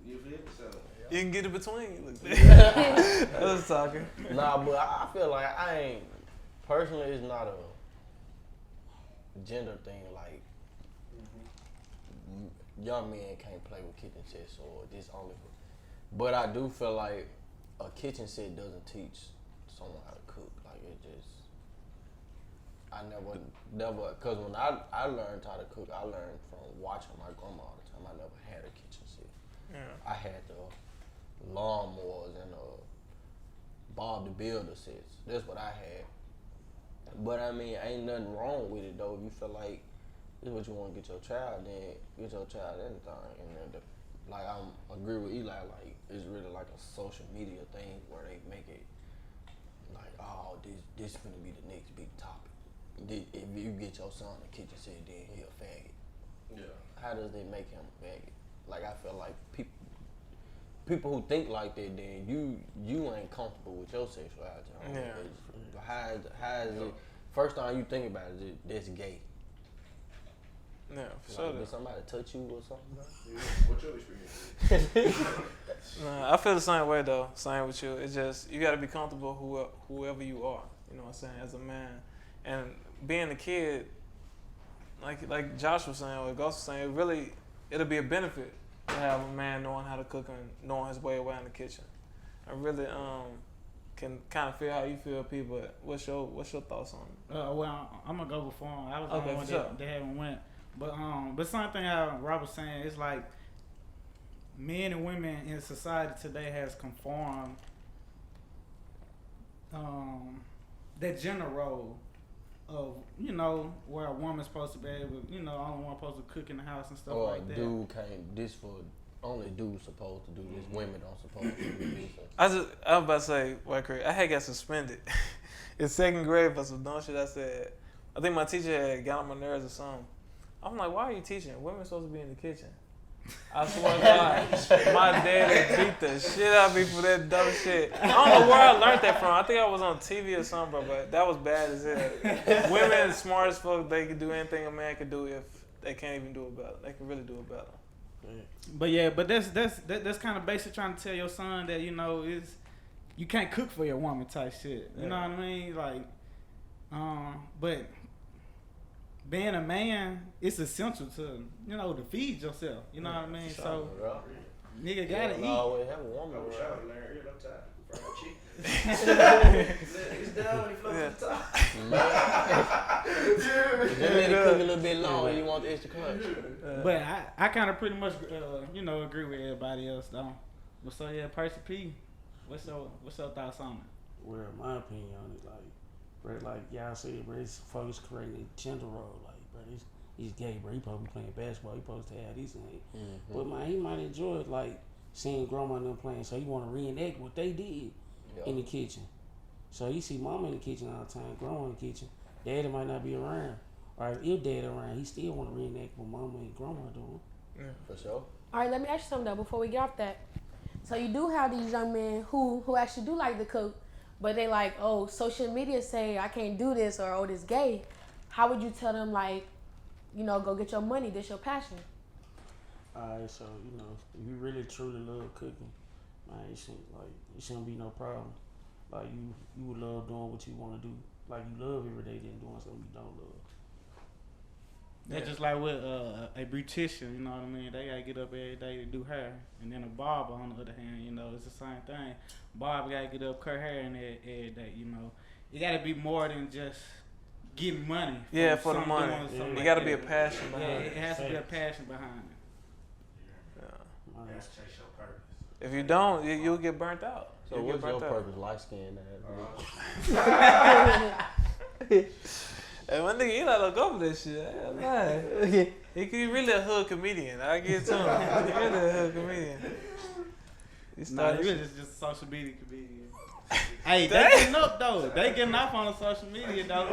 Speaker 6: you feel me? So
Speaker 1: You can get it between. I was talking.
Speaker 4: Nah, but I feel like I ain't personally. It's not a gender thing. Like young men can't play with kitchen sets or this only. But I do feel like a kitchen set doesn't teach someone how to cook. Like it just. I never, cause when I learned how to cook, I learned from watching my grandma all the time. I never had a kitchen set.
Speaker 1: Yeah.
Speaker 4: I had the lawnmowers and Bob the Builder sets. That's what I had. But I mean, ain't nothing wrong with it though. If you feel like this is what you want to get your child, then get your child anything. And then like I agree with Eli. Like it's really like a social media thing where they make it like, oh, this finna be the next big topic. If you get your son a kitchen set, then he a faggot.
Speaker 6: yeah.
Speaker 4: How does they make him a faggot? Like I feel like people who think like that, then you ain't comfortable with your sexuality.
Speaker 1: Yeah.
Speaker 4: How is it? First time you think about it, that's gay.
Speaker 1: Yeah, for
Speaker 4: Like,
Speaker 1: sure.
Speaker 4: did somebody touch you or something?
Speaker 6: What's your experience?
Speaker 1: Nah, I feel the same way though. Same with you. It's just you got to be comfortable whoever you are. You know what I'm saying? As a man, and being a kid, like Josh was saying or Ghost was saying, it'll be a benefit to have a man knowing how to cook and knowing his way around the kitchen. I really can kind of feel how you feel, P. But what's your thoughts on it?
Speaker 2: Well, I'm gonna go before him. I was the
Speaker 1: Okay,
Speaker 2: only one
Speaker 1: for sure.
Speaker 2: that haven't went. But same thing how Rob was saying, it's like men and women in society today has conformed that gender role of, you know, where a woman's supposed to be able, you know, only one supposed to cook in the house and stuff
Speaker 4: Or
Speaker 2: like that.
Speaker 4: dude can't. This for only dudes supposed to do this. Women don't supposed to do this.
Speaker 1: I was about to say, white Craig, I had got suspended in second grade for some dumb shit I said. I think my teacher had got on my nerves or something. I'm like, why are you teaching? Women supposed to be in the kitchen. I swear to God, my daddy beat the shit out of me for that dumb shit. I don't know where I learned that from. I think I was on TV or something, but that was bad as hell. Women, smart as fuck, they can do anything a man can do if they can't even do it better. They can really do it better.
Speaker 2: But yeah, but that's kind of basically trying to tell your son that, you know, you can't cook for your woman type shit. You know what I mean? Like, but being a man, it's essential to, you know, to feed yourself. You know what I mean? So nigga gotta eat.
Speaker 4: Always have a woman
Speaker 6: I wish I
Speaker 4: around.
Speaker 6: would learn here no time. Fried chicken. It's down when he floats to the top.
Speaker 4: Just let it cook a little bit longer. You want the extra crunch.
Speaker 2: But I kind of pretty much, you know, agree with everybody else though. But so yeah, Percy P, what's your thoughts on it?
Speaker 3: Well, my opinion on it, like y'all said, bro, it's folks creating a gender role. Like, bro, he's gay, bro. He supposed to be playing basketball. He supposed to have these things.
Speaker 4: Mm-hmm.
Speaker 3: But man, he might enjoy it, like seeing grandma and them playing. So he want to reenact what they did in the kitchen. So you see mama in the kitchen all the time, grandma in the kitchen. Daddy might not be around, or if daddy around, he still want to reenact what mama and grandma doing.
Speaker 1: Yeah.
Speaker 4: For sure.
Speaker 7: All right, let me ask you something though before we get off that. So you do have these young men who actually do like to cook, but they like, oh, social media say I can't do this or oh, this gay. How would you tell them, like, you know, go get your money, this your passion?
Speaker 3: Alright, so you know, if you really truly love cooking, man, it shouldn't be no problem. Like you would love doing what you want to do. Like you love every day than doing something you don't love.
Speaker 2: That's just like with a beautician, you know what I mean? They gotta get up every day to do hair, and then a barber, on the other hand, you know, it's the same thing. Barber gotta get up, cut hair in every day, you know. It gotta be more than just getting money.
Speaker 1: Yeah, for the
Speaker 2: some
Speaker 1: money.
Speaker 2: doing something
Speaker 1: It
Speaker 2: like
Speaker 1: got to
Speaker 2: that.
Speaker 1: be a passion
Speaker 2: Yeah,
Speaker 1: behind
Speaker 2: it
Speaker 1: it.
Speaker 2: has to be a passion behind it.
Speaker 5: That's chase your purpose.
Speaker 1: If you don't, you'll get burnt out.
Speaker 4: So
Speaker 1: You'll
Speaker 4: what's
Speaker 1: get
Speaker 4: your
Speaker 1: burnt out.
Speaker 4: purpose? Light skin
Speaker 1: Hey, my nigga, he not go for that shit. Hey, he really a hood comedian. I get to him. He really a hood comedian. He
Speaker 2: Nah,
Speaker 1: started
Speaker 2: you
Speaker 1: shit.
Speaker 2: just a social media comedian. Hey, they getting up though. They getting off on the social media though.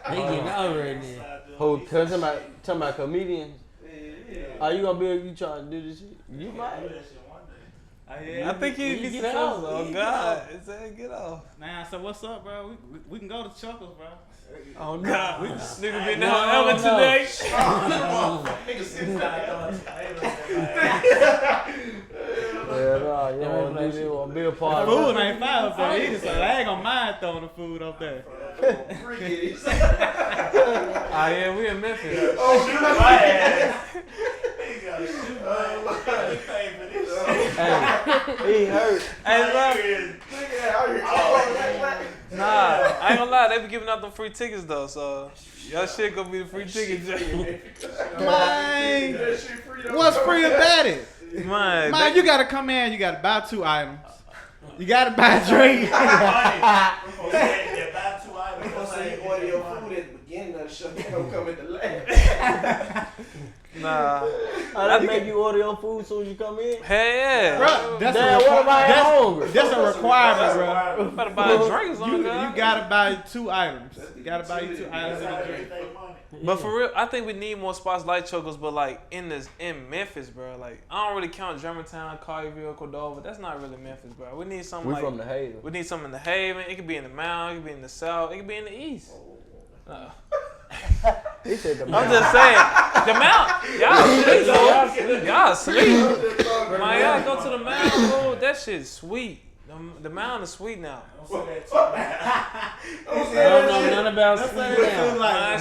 Speaker 8: They getting over it then.
Speaker 4: Who? Talking about comedians? Are you gonna you trying to do this shit? You might.
Speaker 1: I think he'd be
Speaker 8: get
Speaker 1: successful.
Speaker 8: off.
Speaker 1: Oh,
Speaker 8: He
Speaker 1: God. It's a get off.
Speaker 2: Nah, so what's up, bro? We can go to Chuckles, bro.
Speaker 1: Oh, God. Nigga been
Speaker 8: No,
Speaker 1: down Ellen
Speaker 8: no.
Speaker 1: today.
Speaker 4: Yeah, nah, you don't want to do this. Want to be a part of
Speaker 2: Food ain't fire up there either, so I ain't gonna mind throwing the food up there.
Speaker 1: Ah, yeah, we in Memphis.
Speaker 4: He hurt.
Speaker 1: Hey, nah, I ain't gonna lie. They be giving out them free tickets, though, so y'all shit gonna be the free ticket.
Speaker 2: Man, what's free about it?
Speaker 1: Man,
Speaker 2: Man, you gotta come in, you gotta buy 2 items. You gotta buy a drink.
Speaker 6: Order your food at the beginning of the show. They don't come at the last.
Speaker 1: nah.
Speaker 4: How they make you order your food as soon as you come in?
Speaker 1: Hell yeah.
Speaker 2: Bro, that's
Speaker 4: Damn, what if I ain't hungry?
Speaker 2: That's a requirement, bro.
Speaker 1: You better buy a drink or something,
Speaker 2: You gotta buy 2 items. You gotta buy you 2 items and a drink.
Speaker 1: But for real, I think we need more spots like Chuckles, but like in Memphis, bro. Like I don't really count Germantown, Collierville, Cordova. That's not really Memphis, bro. We need something
Speaker 4: We
Speaker 1: like
Speaker 4: from the Haven.
Speaker 1: we need something in the Haven. It could be in the Mound. It could be in the South. It could be in the East.
Speaker 4: He said the
Speaker 1: I'm just saying, the Mound. Y'all sleep. Man, y'all go to the Mound, bro. That shit's sweet. The Mound is sweet now.
Speaker 8: I don't know nothing about sweet now.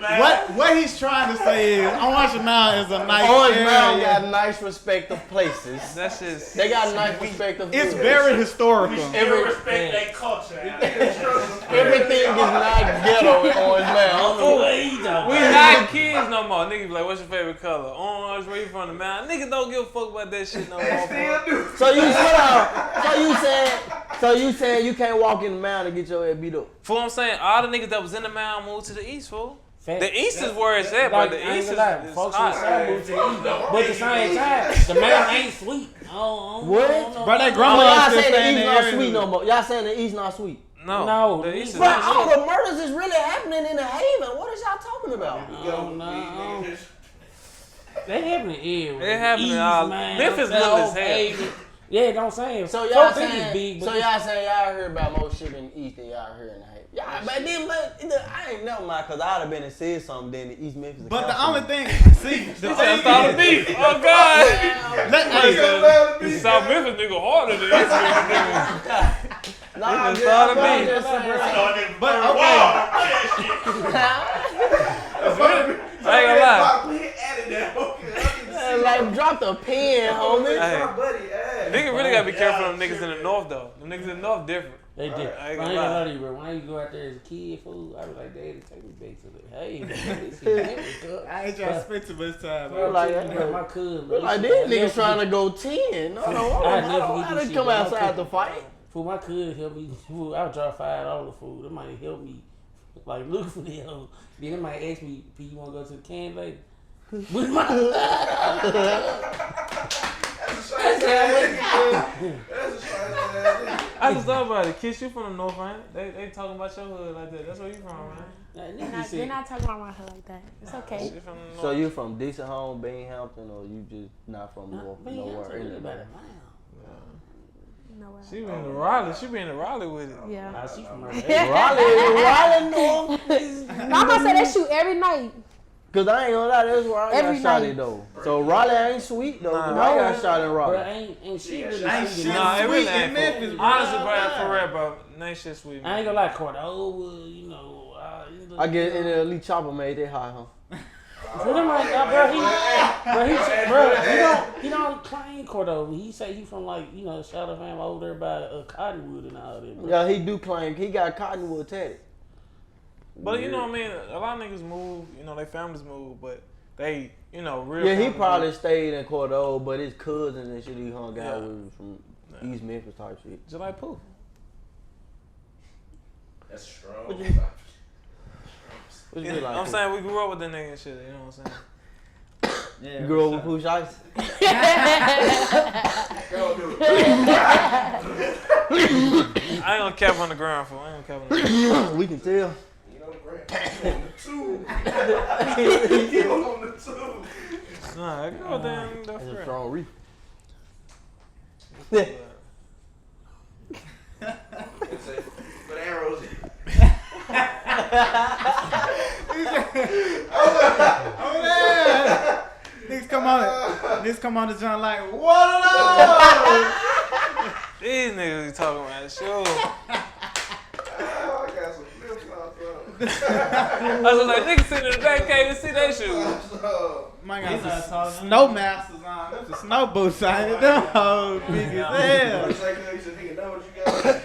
Speaker 1: Man,
Speaker 2: What he's trying to say is Orange Mountain is a nice
Speaker 4: Orange
Speaker 2: area.
Speaker 4: Mountain got nice respective places.
Speaker 1: That's just.
Speaker 4: They got nice respective
Speaker 2: It's
Speaker 4: food.
Speaker 2: very historical.
Speaker 5: Respect their culture.
Speaker 4: Everything is not ghetto in Orange Mountain.
Speaker 1: We not kids no more. Niggas be like, what's your favorite color? Orange, where you from the mountain? Niggas don't give a fuck about that shit no more.
Speaker 4: So you saying you can't walk in the mountain and get your head beat up?
Speaker 1: Fool, I'm saying, all the niggas that was in the mountain moved to the east, fool.
Speaker 8: Fact.
Speaker 1: The east is where it's at,
Speaker 8: Like,
Speaker 1: but
Speaker 8: I
Speaker 1: the
Speaker 8: ain't
Speaker 1: east is
Speaker 8: gonna lie, folks in the
Speaker 1: hot.
Speaker 8: south move to the east, but at the same time, the mountain ain't sweet.
Speaker 4: What?
Speaker 2: Bro, they
Speaker 4: Oh,
Speaker 2: grandma
Speaker 4: y'all
Speaker 2: still
Speaker 4: saying the
Speaker 2: saying
Speaker 4: east
Speaker 2: the
Speaker 4: not
Speaker 2: area.
Speaker 4: sweet no more. Y'all saying the east not sweet.
Speaker 1: No,
Speaker 8: No,
Speaker 1: the east is
Speaker 4: But
Speaker 1: not.
Speaker 4: all the murders is really happening in the Haven. What is y'all talking about?
Speaker 8: They happening everywhere.
Speaker 1: They happening
Speaker 8: East,
Speaker 1: all-
Speaker 8: man,
Speaker 1: Memphis
Speaker 8: South,
Speaker 1: little as hell.
Speaker 8: Haven. Yeah, don't say it.
Speaker 4: So
Speaker 8: Folk
Speaker 4: y'all
Speaker 8: think
Speaker 4: saying,
Speaker 8: it's big, but
Speaker 4: y'all heard about more shit in the east than y'all heard in the Haven. Yeah, but then I ain't never mind because I'd have been and said something then the East Memphis.
Speaker 2: But the only thing, see, the
Speaker 1: Let's
Speaker 2: thing
Speaker 1: start a
Speaker 2: is,
Speaker 1: beef. Oh God.
Speaker 2: hey,
Speaker 1: The South Memphis nigga harder than East Memphis nigga.
Speaker 4: Nah,
Speaker 1: Let's start a beef.
Speaker 2: but okay,
Speaker 1: I ain't gonna lie.
Speaker 4: like drop the pen, homie.
Speaker 1: Hey,
Speaker 6: Buddy,
Speaker 1: nigga really gotta be careful of them niggas in the north though. Them niggas in the north different.
Speaker 8: they did.
Speaker 1: I
Speaker 8: I
Speaker 1: ain't
Speaker 8: ain't
Speaker 1: gonna
Speaker 8: gonna
Speaker 1: lie.
Speaker 8: lie to you, bro. When I used to go out there as a kid, fool, I was like, Daddy, take me back to the Haven. This is
Speaker 2: I ain't trying to spend too much time.
Speaker 8: Bro,
Speaker 4: like
Speaker 8: like,
Speaker 4: that.
Speaker 8: my cousin.
Speaker 4: Like these niggas trying to go 10. No,
Speaker 8: I never
Speaker 4: I
Speaker 8: get this
Speaker 4: didn't
Speaker 8: shit,
Speaker 4: come
Speaker 8: bro.
Speaker 4: outside to fight.
Speaker 8: Fool, my cousin helped me. Fool, I would drop $5 food. That might help me. Like, look for the hell. Then they might ask me, P, you want to go to the can later? With my.
Speaker 1: I just thought about it. Kiss, you from the north, man. They talking about your hood like that. That's where you from, man.
Speaker 7: They're not talking about my hood like that. It's okay.
Speaker 1: You from the north.
Speaker 4: So you from decent home, Binghamton, or you just not from nowhere in there?
Speaker 7: Nowhere.
Speaker 1: She be in the Raleigh. She be in the Raleigh with it.
Speaker 7: Yeah.
Speaker 8: Nah, she from
Speaker 4: Raleigh North.
Speaker 7: I'm gonna say they shoot every night.
Speaker 4: Cause I ain't gonna lie, that's where I
Speaker 7: Every
Speaker 4: got shot
Speaker 7: night.
Speaker 4: at though. So Raleigh ain't sweet though.
Speaker 1: Nah.
Speaker 4: I got shot in
Speaker 8: Bro,
Speaker 4: Raleigh.
Speaker 8: ain't shit really
Speaker 2: Ain't
Speaker 8: sweet
Speaker 2: shit
Speaker 8: enough.
Speaker 1: Nah, it really
Speaker 2: sweet in
Speaker 1: ain't.
Speaker 2: Memphis, bro.
Speaker 1: Honestly, bro, for real, bro. Ain't shit sweet.
Speaker 8: I ain't gonna lie, Cordova, you know.
Speaker 4: I get in the elite chopper made that high, huh?
Speaker 8: For them like that, bro, He don't claim Cordova. He say he from like Shadow Fam over there by Cottonwood and all that. Bro.
Speaker 4: Yeah, he do claim he got Cottonwood tatted.
Speaker 1: But you know what I mean? A lot of niggas move, their families move, but they, real.
Speaker 4: Yeah, he probably stayed in Cordova, but his cousins and shit he hung out with from East Memphis type shit.
Speaker 1: Just like Pooh.
Speaker 6: That's strong.
Speaker 4: What you
Speaker 1: Yeah,
Speaker 4: like,
Speaker 1: I'm
Speaker 4: Pooh?
Speaker 1: saying we grew up with the nigga and shit, you know what I'm saying?
Speaker 2: Yeah,
Speaker 4: You grew up with Pooh Shiesty?
Speaker 1: I ain't gonna cap on the ground for. I ain't gonna cap on the ground.
Speaker 4: We can tell.
Speaker 6: You know the brand. On the tube. Keep on the tube.
Speaker 1: Nah, I go down the
Speaker 4: That's a
Speaker 1: friend.
Speaker 4: strong reef.
Speaker 6: But arrows.
Speaker 2: Niggas come on the joint like, what are those?
Speaker 1: These niggas be talking about sure.
Speaker 6: I got some flip flops on.
Speaker 1: I was like, niggas sitting in the back can't even see their shoes.
Speaker 2: Man got some snow masters on. Them some snow boots on it. Them hoes big as hell.
Speaker 6: It's like you said, nigga, know what you got.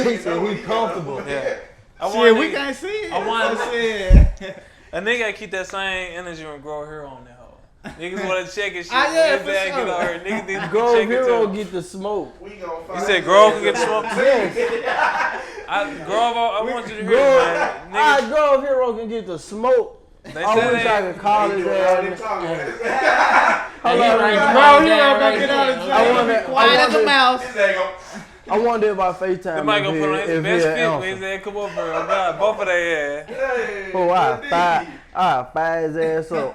Speaker 4: He said he comfortable.
Speaker 1: Yeah.
Speaker 2: Shit, we can't see it.
Speaker 1: I wanted
Speaker 2: So
Speaker 1: to
Speaker 2: shit.
Speaker 1: A nigga gotta keep that same energy and grow hair on that hoe. Niggas wanna check his shit.
Speaker 2: Ah, yeah,
Speaker 1: His
Speaker 2: for
Speaker 1: dad
Speaker 2: sure.
Speaker 1: get on her. Niggas need to
Speaker 4: Grove
Speaker 1: check it
Speaker 4: Hero
Speaker 1: too.
Speaker 4: get the smoke.
Speaker 6: We gonna find
Speaker 1: You said Grove can get the smoke?
Speaker 4: Yes.
Speaker 1: Grove, I want you to hear
Speaker 4: Grove,
Speaker 1: it, man. Niggas,
Speaker 4: Grove Hero can get the smoke.
Speaker 1: they
Speaker 4: I
Speaker 1: said
Speaker 4: wish I
Speaker 1: they,
Speaker 4: could call his ass. Hold on,
Speaker 2: Bro,
Speaker 4: right
Speaker 2: you
Speaker 4: now.
Speaker 2: gonna get out of
Speaker 4: I
Speaker 2: jail.
Speaker 4: wonder-
Speaker 2: Quiet as a mouse.
Speaker 4: I wonder if I FaceTime
Speaker 1: they might go
Speaker 4: if
Speaker 1: put on his best fit
Speaker 4: he'll
Speaker 1: when he
Speaker 4: answer.
Speaker 1: said, come over here. Oh, God, both of their ass.
Speaker 4: Oh, I fire his ass up.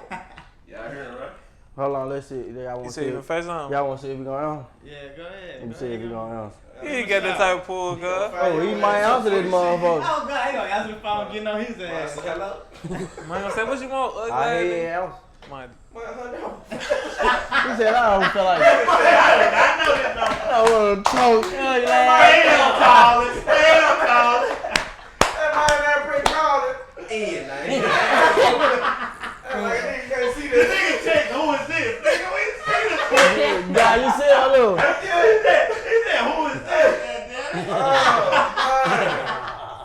Speaker 6: Yeah, I hear it, right?
Speaker 4: Hold on, let's see. Y'all
Speaker 1: You
Speaker 4: want to
Speaker 1: said you
Speaker 4: see?
Speaker 1: can face on?
Speaker 4: Y'all want to see if he gonna answer?
Speaker 2: Yeah, go ahead.
Speaker 4: Let me see if he gonna answer.
Speaker 1: He ain't got that type of pull, girl.
Speaker 4: Oh, he might answer this motherfucker.
Speaker 2: Oh, God, he gonna answer the phone, getting on his ass.
Speaker 6: Hello?
Speaker 1: Man, gonna say, what you want, ugly
Speaker 4: I
Speaker 1: ass
Speaker 4: ain't
Speaker 1: nigga?
Speaker 4: answer.
Speaker 1: Man,
Speaker 4: He said I don't feel like. I want to talk.
Speaker 6: That man that pretty called it. Ian, man. Like, nigga can't see this.
Speaker 4: God, you said hello.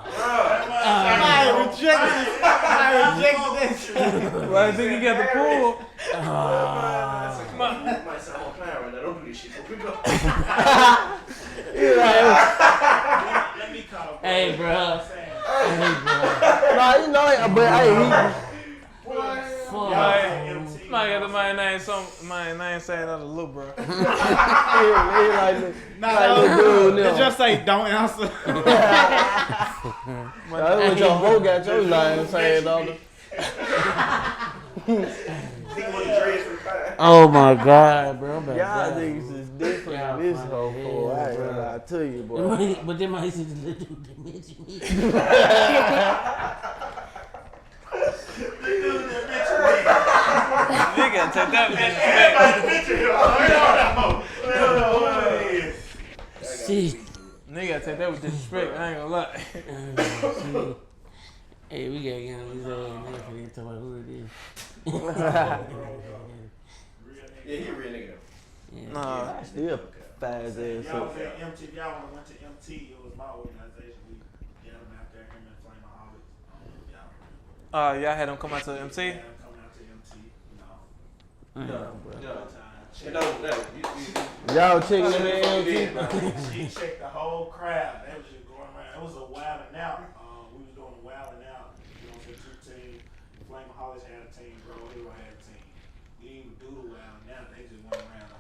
Speaker 2: I rejected that shit.
Speaker 1: well, I think he got the pull.
Speaker 6: Might sound more plan right now. Don't do this shit. Don't pick up.
Speaker 5: Let me call.
Speaker 8: Hey, bro.
Speaker 4: Nah, you know, but hey,
Speaker 1: Man, got the man name saying that's a little bro.
Speaker 4: he like little dude
Speaker 2: It
Speaker 4: now.
Speaker 2: just say don't answer.
Speaker 4: That's what your vote got your line saying, dog.
Speaker 8: Oh my God, bro. I'm about to
Speaker 4: Y'all
Speaker 8: die.
Speaker 4: niggas is different
Speaker 8: Y'all
Speaker 4: in this
Speaker 8: funny
Speaker 4: whole
Speaker 8: as
Speaker 4: fool.
Speaker 8: hell,
Speaker 4: I ain't
Speaker 8: bro.
Speaker 4: gonna lie to you, boy.
Speaker 8: But then my sister little dude that mentioned me.
Speaker 1: Nigga, take that with disrespect.
Speaker 8: See.
Speaker 1: Nigga, take that with disrespect. I ain't gonna lie.
Speaker 8: Hey, we gotta get on his ass. Nigga, forget to talk about who it is.
Speaker 6: Yeah, he a real nigga.
Speaker 8: Yeah.
Speaker 1: Nah.
Speaker 4: Still fast ass
Speaker 5: Y'all
Speaker 4: up.
Speaker 5: was at MT. If y'all would have went to MT, it was my organization. We got him out there, him and Flamaholics. Y'all
Speaker 1: Y'all had him come out to the MC?
Speaker 5: had him coming out to MT, you know. Good time.
Speaker 4: Y'all checking them in
Speaker 5: She checked the whole crowd. They was just going around. It was a wilding out. We was doing a wilding out. You know, for 2 teams. Flamaholics had a team. Bro Hero had a team. We didn't even do the wilding out. They just went around the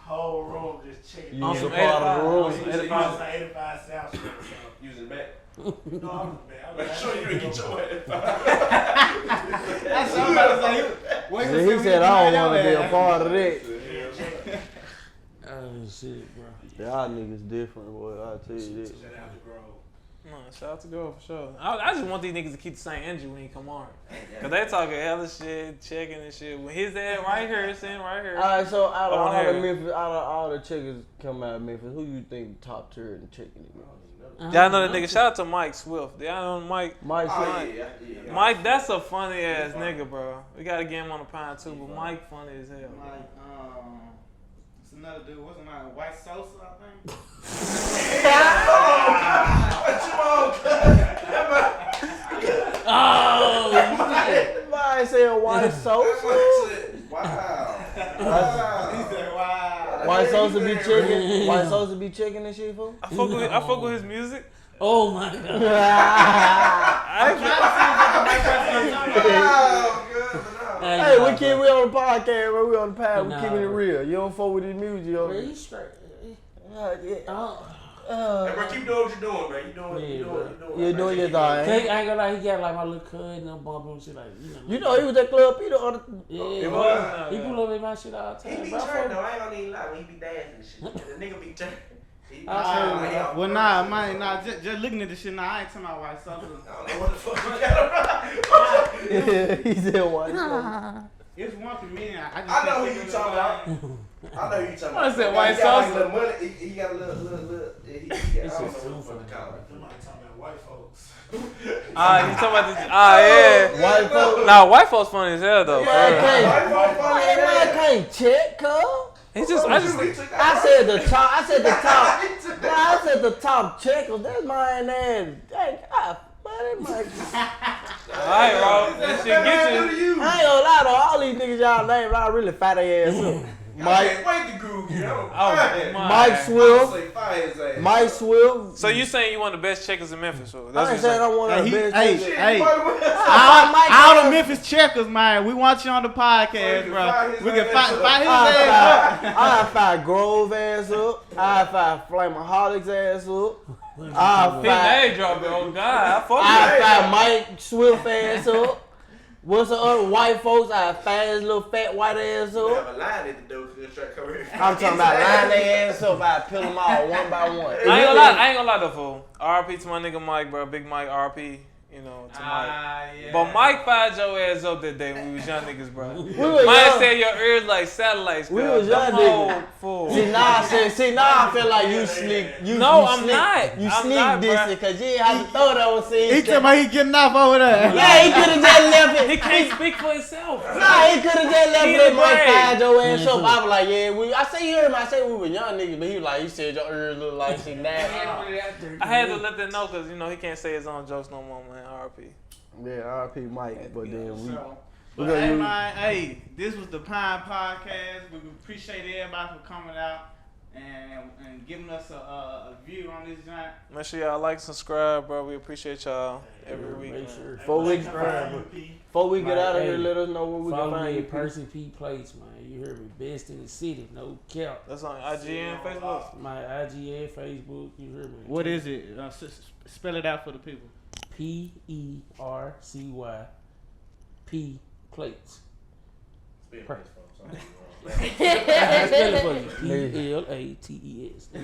Speaker 5: whole room just checking.
Speaker 1: On some
Speaker 4: part of the
Speaker 1: 85.
Speaker 4: room.
Speaker 1: On some 85.
Speaker 5: 85 South Street. So.
Speaker 6: Using back.
Speaker 5: No, I'm bad.
Speaker 6: Make sure you didn't get your ass.
Speaker 2: That's somebody say, wait till
Speaker 4: He
Speaker 2: we
Speaker 4: said I don't want to be a
Speaker 2: ass.
Speaker 4: part of that.
Speaker 8: Oh shit, bro.
Speaker 4: Y'all niggas different, boy. I tell you that.
Speaker 5: Shout out to Grove.
Speaker 1: No, shout out to girl for sure. I just want these niggas to keep the same energy when he come on. Cause they talking hella shit, checking and shit. When his dad right here, sitting right here.
Speaker 4: Alright, so out of all the chickens come out of Memphis, who you think top tier in the chicken?
Speaker 1: Y'all know that nigga. Shout out to Mike Swift. Y'all know Mike.
Speaker 4: Mike
Speaker 6: Oh,
Speaker 4: Swift.
Speaker 6: yeah.
Speaker 1: Mike, that's a funny ass nigga, bro. We gotta get him on the pine too, but Mike funny as hell.
Speaker 2: Like, it's another dude. What's his name? White Sosa, I think.
Speaker 8: Oh,
Speaker 4: Somebody said white sauce.
Speaker 6: Wow.
Speaker 2: He said, wow.
Speaker 4: White sauce be chicken. White sauce be chicken and shit, fool.
Speaker 1: I fuck with his music.
Speaker 8: oh my God.
Speaker 4: Hey, we on the podcast, bro. We on the pad. We keeping it real. You don't fuck with his music, yo.
Speaker 8: Man, he's straight.
Speaker 6: Hey, bro, keep doing what you're doing, man.
Speaker 4: You're doing your thing.
Speaker 8: I ain't gonna lie, he got like my little cousin and bump and shit like,
Speaker 4: You know he was at Club Peter on the.
Speaker 8: Yeah, he pull up in my shit all the time.
Speaker 6: He be
Speaker 8: bro.
Speaker 6: turned though. I ain't gonna even lie when he be dancing and shit. The nigga be turned.
Speaker 2: Well, nah, just looking at this shit now, I ain't talking about White Sosa.
Speaker 6: I don't know what the fuck you got around.
Speaker 4: He said white sauce.
Speaker 2: It's one comedian.
Speaker 6: I know who you talking about. I know who you talking about.
Speaker 1: I said White
Speaker 6: He got like
Speaker 1: Sosa.
Speaker 6: a little money. He got a little. He got, I don't know what the fuck to call it.
Speaker 5: Somebody talking about white folks.
Speaker 1: You talking about this? Yeah.
Speaker 4: White folks.
Speaker 1: Nah, white folks funny as hell though.
Speaker 4: Man can't check, cuz.
Speaker 1: He just, I
Speaker 4: said the top. I said the top checkers. That's mine ass. Dang, man, that might.
Speaker 1: alright, bro. That shit get you.
Speaker 4: I ain't gonna lie though. All these niggas y'all named, I really fat their ass up.
Speaker 6: Mike, wait to Google you.
Speaker 4: Mike Swift. Mike Swift.
Speaker 1: So you saying you one of the best checkers in Memphis? So that's
Speaker 4: I
Speaker 1: what
Speaker 4: ain't
Speaker 1: you're
Speaker 4: saying I'm one of the best.
Speaker 2: Hey,
Speaker 4: Mike
Speaker 2: all the Memphis checkers, man. We want you on the podcast, bro. We can find his ass up.
Speaker 4: I fight Grove ass up. I fight Flamaholics ass up.
Speaker 1: His name dropping, oh God. I fuck with
Speaker 4: I fight Mike Swift ass up. What's the other white folks? I fight his little fat white ass
Speaker 6: You
Speaker 4: up.
Speaker 6: have a line at the door because they're trying to come here.
Speaker 4: I'm talking about line their ass up. I peel them all one by one.
Speaker 1: I ain't gonna lie though, fool. RP to my nigga Mike, bro. Big Mike, RP. You know, to Mike.
Speaker 2: Yeah.
Speaker 1: But Mike fired your ass up that day when we was young niggas, bro.
Speaker 4: was
Speaker 1: Mike
Speaker 4: young.
Speaker 1: said your ears like satellites.
Speaker 4: We
Speaker 1: cuz.
Speaker 4: was young
Speaker 1: Them
Speaker 4: niggas.
Speaker 1: whole fool.
Speaker 4: See now I feel like you sneak.
Speaker 1: No, I'm not.
Speaker 4: You
Speaker 1: I'm
Speaker 4: sneak
Speaker 1: not,
Speaker 4: this
Speaker 1: bruh.
Speaker 4: because you ain't have to throw those
Speaker 2: He
Speaker 4: scenes.
Speaker 2: talking about he getting off over there.
Speaker 4: Yeah, he could have just left it.
Speaker 1: He can't speak for himself.
Speaker 4: Nah, he could have just left
Speaker 1: He
Speaker 4: it.
Speaker 1: the
Speaker 4: Mike
Speaker 1: brain.
Speaker 4: fired your ass up. I was like, yeah, I say you heard him. I say we were young niggas, but he was like, he said your ears look like shit now.
Speaker 1: I had to let them know because you know he can't say his own jokes no more, man. RP.
Speaker 4: Yeah, RP Mike, but then we
Speaker 2: But
Speaker 4: gonna
Speaker 2: hey,
Speaker 4: use-
Speaker 2: man, hey, this was the Pine Podcast. We appreciate everybody for coming out and giving us a view on this joint.
Speaker 1: Make sure y'all like, subscribe, bro. We appreciate y'all every week.
Speaker 8: Make sure.
Speaker 4: Before we get out of here,
Speaker 8: Hey,
Speaker 4: let us know where we can
Speaker 8: Follow
Speaker 4: find
Speaker 8: me
Speaker 4: you.
Speaker 8: at Percy P Plates, man. You heard me. Best in the city, no cap.
Speaker 1: That's on IG and Facebook.
Speaker 8: My IGA, Facebook, you heard me.
Speaker 2: What is it? Spell it out for the people.
Speaker 8: Percy P Plates. I spell it for you. PLATES.
Speaker 1: Yeah,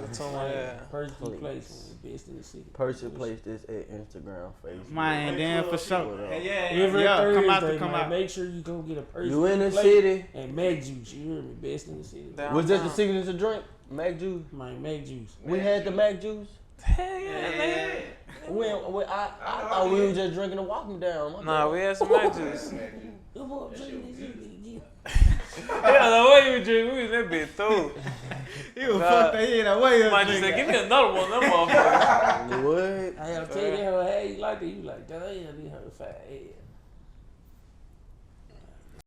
Speaker 1: that's on my ass.
Speaker 8: Percy P Plates, man. Best in the city.
Speaker 4: Person place this at Instagram, Facebook.
Speaker 2: Man, and then for sure.
Speaker 8: Every
Speaker 2: Yeah,
Speaker 8: Thursday,
Speaker 2: come
Speaker 8: man,
Speaker 2: out.
Speaker 8: make sure you go get a Percy
Speaker 4: You in the
Speaker 8: plate
Speaker 4: city?
Speaker 8: and Mag Juice. You hear me? Best in the city.
Speaker 4: Was that the signature drink? Mac juice.
Speaker 8: Man, Mag Juice.
Speaker 4: We had the Mac juice.
Speaker 1: Hell yeah, man.
Speaker 4: I thought we were just drinking and walking down.
Speaker 1: Nah, we had some matches.
Speaker 8: Come on, drink this.
Speaker 1: Yeah, the way you drink, we was that bitch through.
Speaker 2: He was fucked the head away.
Speaker 1: Might just say, give me another one, them motherfuckers.
Speaker 4: What?
Speaker 8: I gotta tell you, hey, you like that? You like, damn, you heard fat head.